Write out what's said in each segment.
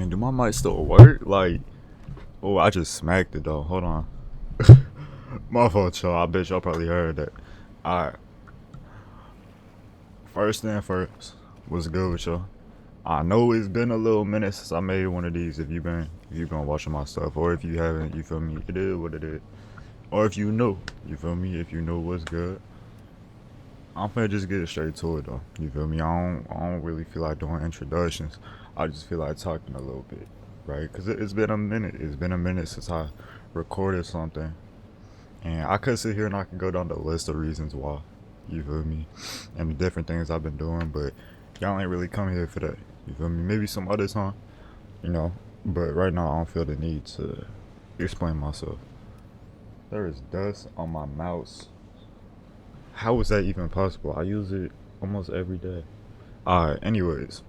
Dang, do my mic still work? Like, oh, I just smacked it though. Hold on. My fault, y'all. I bet y'all probably heard that. Alright. First thing first. What's good with y'all? I know it's been a little minute since I made one of these. If you've been watching my stuff, or if you haven't, you feel me? It is what it is. Or if you know, you feel me? If you know what's good, I'm finna just get straight to it though. You feel me? I don't really feel like doing introductions. I just feel like talking a little bit, right? Cause it's been a minute. It's been a minute since I recorded something, and I could sit here and I could go down the list of reasons why. You feel me? And the different things I've been doing, but y'all ain't really come here for that. You feel me? Maybe some other time, you know. But right now, I don't feel the need to explain myself. There is dust on my mouse. How is that even possible? I use it almost every day. Alright, anyways.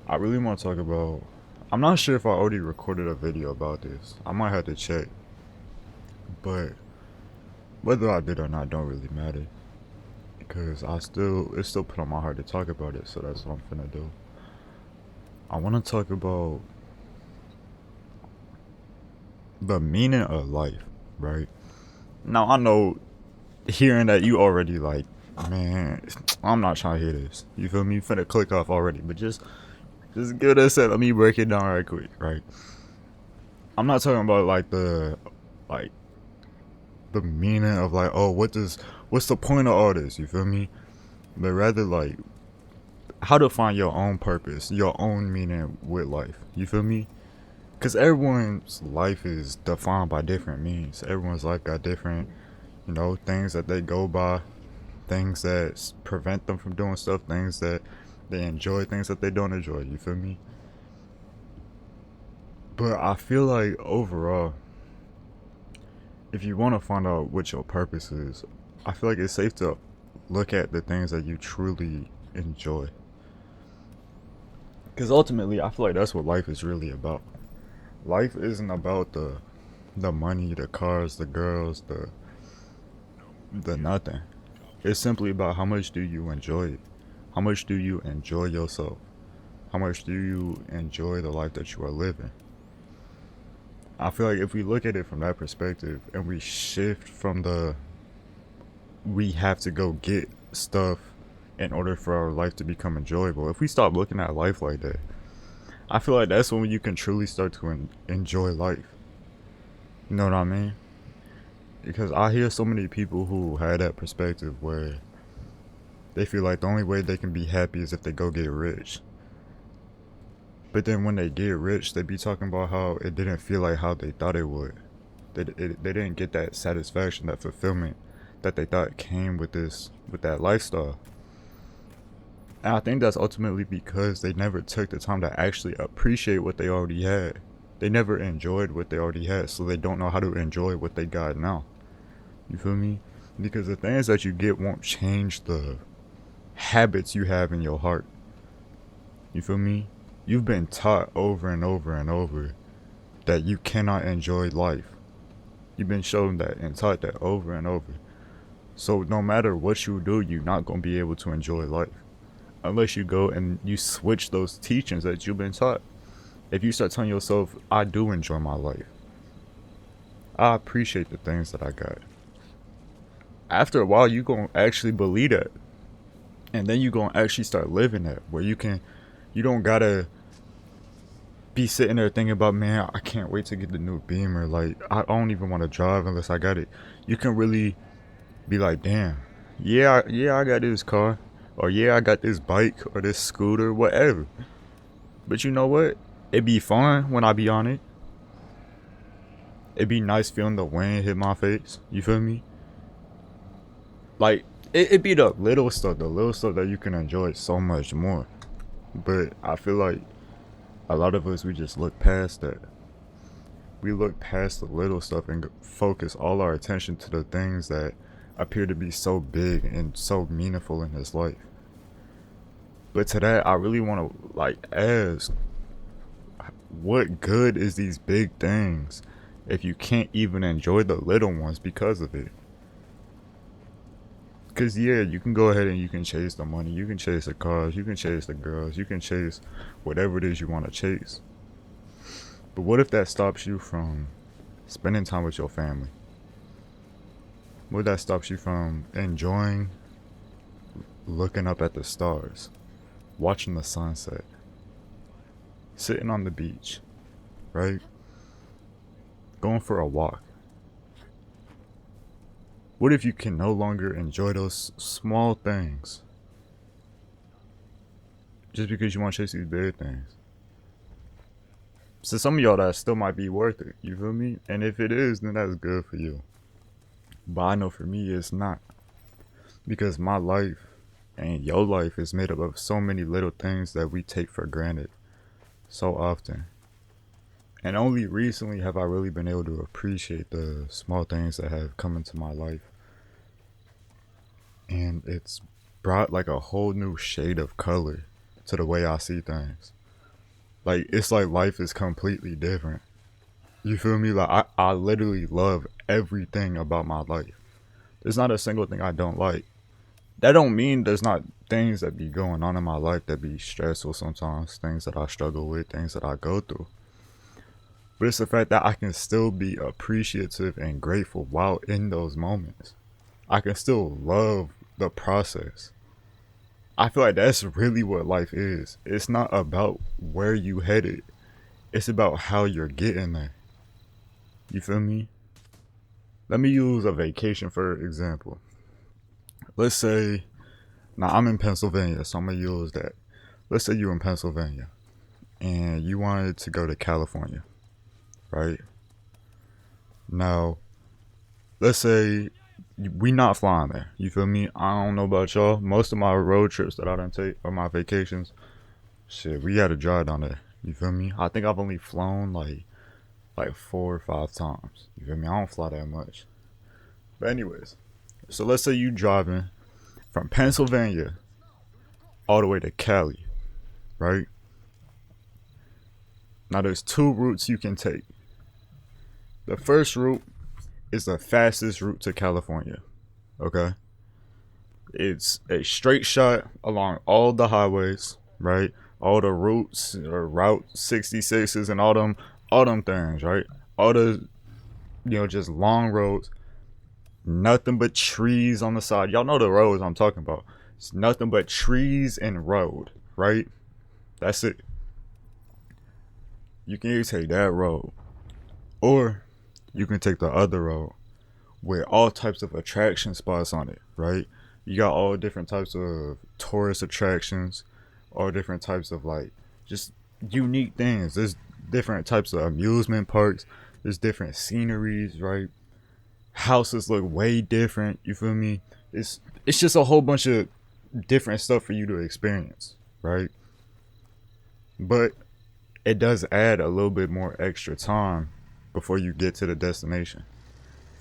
I really want to talk about. I'm not sure if I already recorded a video about this. I might have to check. But whether I did or not don't really matter. Because it's still put on my heart to talk about it. So that's what I'm finna do. I want to talk about the meaning of life, right? Now, I know hearing that you already like, man, I'm not trying to hear this. You feel me? You finna click off already. But just give us a let me break it down right quick, right? I'm not talking about like the meaning of like, oh, what's the point of all this? You feel me? But rather like how to find your own purpose, your own meaning with life. You feel me? Because everyone's life is defined by different means. Everyone's life got different, things that they go by, things that prevent them from doing stuff, things that they enjoy, things that they don't enjoy. You feel me? But I feel like overall, if you want to find out what your purpose is, I feel like it's safe to look at the things that you truly enjoy. Because ultimately, I feel like that's what life is really about. Life isn't about the money, the cars, the girls, the nothing. It's simply about how much do you enjoy it. How much do you enjoy yourself? How much do you enjoy the life that you are living? I feel like if we look at it from that perspective and we shift from we have to go get stuff in order for our life to become enjoyable. If we stop looking at life like that, I feel like that's when you can truly start to enjoy life. You know what I mean? Because I hear so many people who had that perspective where they feel like the only way they can be happy is if they go get rich. But then when they get rich, they be talking about how it didn't feel like how they thought it would. They didn't get that satisfaction, that fulfillment that they thought came with that lifestyle. And I think that's ultimately because they never took the time to actually appreciate what they already had. They never enjoyed what they already had, so they don't know how to enjoy what they got now. You feel me? Because the things that you get won't change the habits you have in your heart. You feel me? You've been taught over and over and over that you cannot enjoy life. You've been shown that and taught that over and over. So no matter what you do, you're not going to be able to enjoy life. Unless you go and you switch those teachings that you've been taught. If you start telling yourself, I do enjoy my life. I appreciate the things that I got. After a while, you're going to actually believe that. And then you're going to actually start living that. Where you don't got to be sitting there thinking about, man, I can't wait to get the new Beamer. Like, I don't even want to drive unless I got it. You can really be like, damn, yeah, I got this car. Or yeah, I got this bike or this scooter, whatever. But you know what? It be fun when I be on it. It be nice feeling the wind hit my face. You feel me? Like, it be the little stuff that you can enjoy so much more. But I feel like a lot of us, we just look past that. We look past the little stuff and focus all our attention to the things that appear to be so big and so meaningful in this life. But to that, I really want to ask, what good is these big things if you can't even enjoy the little ones because of it? Cause yeah, you can go ahead and you can chase the money, you can chase the cars, you can chase the girls, you can chase whatever it is you want to chase. But what if that stops you from spending time with your family? What if that stops you from enjoying looking up at the stars, watching the sunset, sitting on the beach, right? Going for a walk. What if you can no longer enjoy those small things just because you want to chase these big things? So some of y'all, that still might be worth it, you feel me? And if it is, then that's good for you. But I know for me it's not. Because my life and your life is made up of so many little things that we take for granted so often. And only recently have I really been able to appreciate the small things that have come into my life. And it's brought like a whole new shade of color to the way I see things. Like, it's like life is completely different. You feel me? Like, I literally love everything about my life. There's not a single thing I don't like. That don't mean there's not things that be going on in my life that be stressful sometimes, things that I struggle with, things that I go through. But it's the fact that I can still be appreciative and grateful while in those moments. I can still love the process. I feel like that's really what life is. It's not about where you headed. It's about how you're getting there. You feel me? Let me use a vacation for example. Let's say, now I'm in Pennsylvania, so I'm gonna use that. Let's say you're in Pennsylvania and you wanted to go to California, right? Now, let's say we not flying there. You feel me? I don't know about y'all. Most of my road trips that I done take or my vacations, shit, we had to drive down there. You feel me? I think I've only flown like 4 or 5 times. You feel me? I don't fly that much. But anyways, so let's say you driving from Pennsylvania all the way to Cali, right? Now there's two routes you can take. The first route is the fastest route to California. Okay? It's a straight shot along all the highways, right? All the routes or Route 66s and all them things, right? All the just long roads. Nothing but trees on the side. Y'all know the roads I'm talking about. It's nothing but trees and road, right? That's it. You can either take that road or you can take the other road with all types of attraction spots on it, right? You got all different types of tourist attractions, all different types of like just unique things. There's different types of amusement parks. There's different sceneries, right? Houses look way different. You feel me? It's just a whole bunch of different stuff for you to experience, right? But it does add a little bit more extra time before you get to the destination.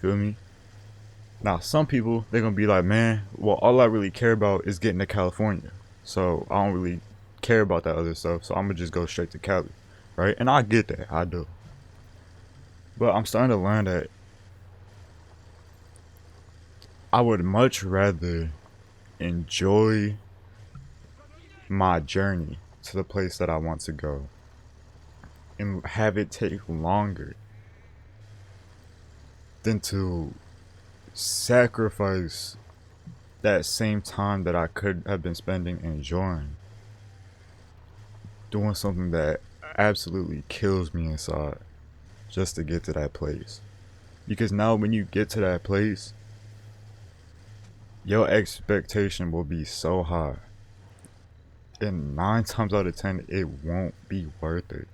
Feel me? Now, some people, they're going to be like, man, well, all I really care about is getting to California. So I don't really care about that other stuff. So I'm going to just go straight to Cali. Right? And I get that. I do. But I'm starting to learn that I would much rather enjoy my journey to the place that I want to go and have it take longer than to sacrifice that same time that I could have been spending enjoying doing something that absolutely kills me inside just to get to that place. Because now when you get to that place, your expectation will be so high, and 9 times out of 10 it won't be worth it.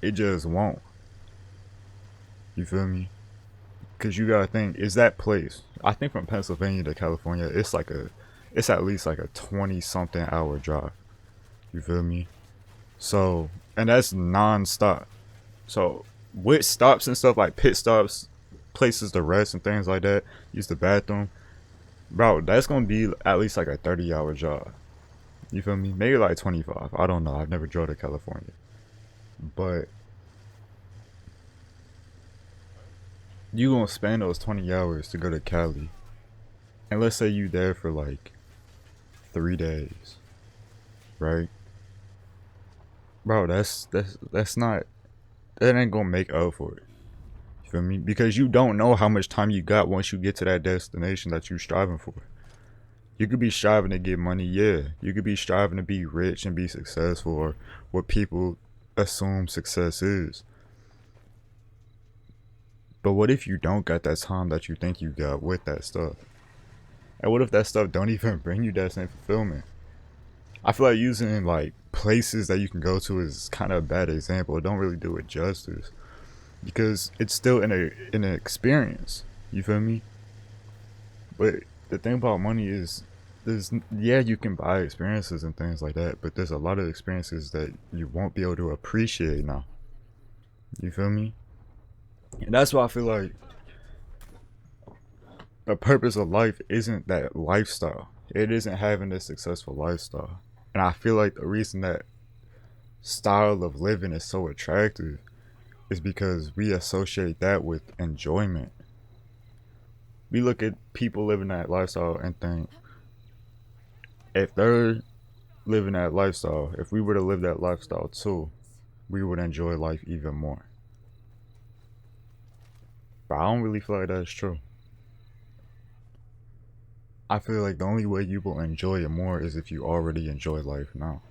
It just won't. You feel me? Because you gotta think, is that place, I think from Pennsylvania to California, it's at least like a 20 something hour drive. You feel me? So, and that's non-stop. So with stops and stuff like pit stops, places to rest and things like that, use the bathroom, bro, that's gonna be at least like a 30-hour job. You feel me? Maybe like 25. I don't know. I've never drove to California. But you gonna spend those 20 hours to go to Cali And let's say you there for like 3 days, right? Bro, that's not, that ain't gonna make up for it. You feel me? Because you don't know how much time you got once you get to that destination that you're striving for. You could be striving to get money, yeah. You could be striving to be rich and be successful, or what people assume success is. But what if you don't got that time that you think you got with that stuff? And what if that stuff don't even bring you that same fulfillment? I feel like using like places that you can go to is kind of a bad example. It don't really do it justice because it's still in an experience. You feel me? But the thing about money is, there's, yeah, you can buy experiences and things like that, but there's a lot of experiences that you won't be able to appreciate now. You feel me? And that's why I feel like the purpose of life isn't that lifestyle. It isn't having a successful lifestyle. And I feel like the reason that style of living is so attractive is because we associate that with enjoyment. We look at people living that lifestyle and think, if they're living that lifestyle, if we were to live that lifestyle too, we would enjoy life even more. But I don't really feel like that's true. I feel like the only way you will enjoy it more is if you already enjoy life now.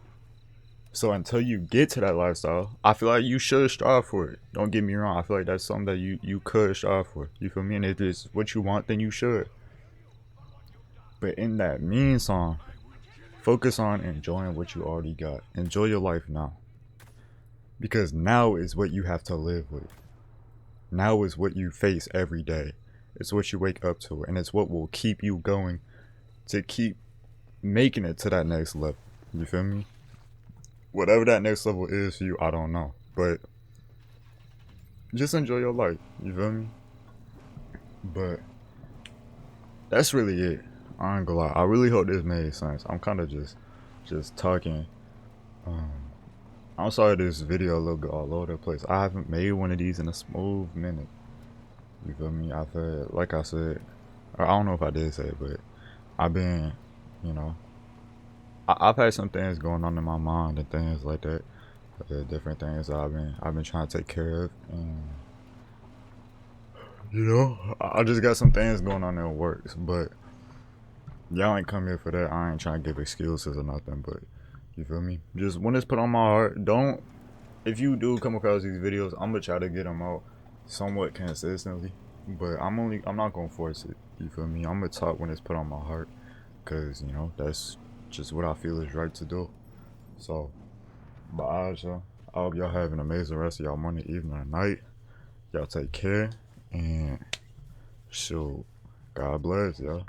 So until you get to that lifestyle, I feel like you should strive for it. Don't get me wrong. I feel like that's something that you could strive for. You feel me? And if it's what you want, then you should. But in that meantime, focus on enjoying what you already got. Enjoy your life now. Because now is what you have to live with. Now is what you face every day. It's what you wake up to. And it's what will keep you going to keep making it to that next level. You feel me? Whatever that next level is for you, I don't know. But just enjoy your life. You feel me? But that's really it. I ain't gonna lie. I really hope this made sense. I'm kind of just talking. Um, I'm sorry this video a little bit all over the place. I haven't made one of these in a smooth minute. You feel me? I've had, like I said, I don't know if I did say it, but I've been, you know, I've had some things going on in my mind and things like that. Different things I've been trying to take care of, and you know, I just got some things going on in works. But y'all ain't come here for that. I ain't trying to give excuses or nothing. But you feel me? Just when it's put on my heart, don't. If you do come across these videos, I'm gonna try to get them out somewhat consistently. But I'm not gonna force it. You feel me? I'm gonna talk when it's put on my heart, cause you know that's just what I feel is right to do. So, bye, y'all. I hope y'all have an amazing rest of y'all morning, evening, or night. Y'all take care, and shoot, God bless y'all.